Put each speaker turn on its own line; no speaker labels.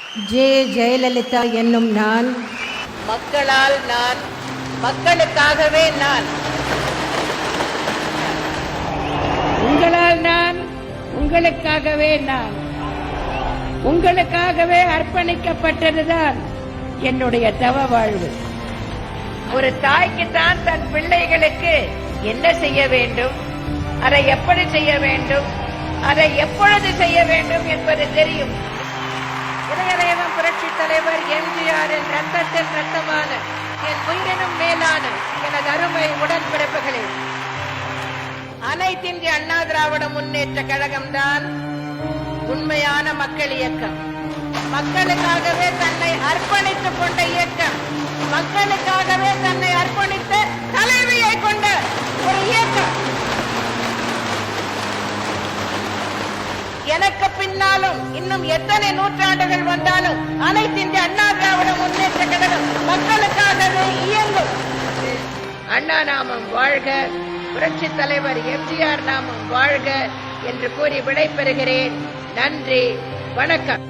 J. Jayalalithaa என்னும் நான்
மக்களால் நான், மக்களுக்காகவே நான்.
உங்களால் நான், உங்களுக்காகவே நான். உங்களுக்காகவே அர்ப்பணிக்கப்பட்டதுதான் என்னுடைய தவ வாழ்வு. ஒரு தாய்க்குத்தான் தன் பிள்ளைகளுக்கு என்ன செய்ய வேண்டும், அதை எப்படி செய்ய வேண்டும், அதை எப்பொழுது செய்ய வேண்டும் என்பது தெரியும். இதயதேவம் புரட்சி தலைவர் எம்ஜிஆரின் ரத்தத்தின் ரத்தமான என் உயிரினும் மேலான எனது அருமை உடன்பிறப்புகளே, அனைத்திந்திய அண்ணா திராவிட முன்னேற்ற கழகம்தான் உண்மையான மக்கள் இயக்கம். மக்களுக்காகவே தன்னை அர்ப்பணித்துக் கொண்ட இயக்கம், மக்களுக்காகவே தன்னை அர்ப்பணித்த தலைவியை கொண்ட ஒரு இயக்கம். எனக்கு பின்னாலும் இன்னும் எத்தனை நூற்றாண்டுகள் வந்தாலும் அனைத்து இந்திய அண்ணா திராவிட முன்னேற்ற கழகம் மக்களுக்காகவே இயங்கும். அண்ணா நாமம் வாழ்க, புரட்சி தலைவர் எம்ஜிஆர் நாமம் வாழ்க என்று கூறி விடைபெறுகிறேன். நன்றி, வணக்கம்.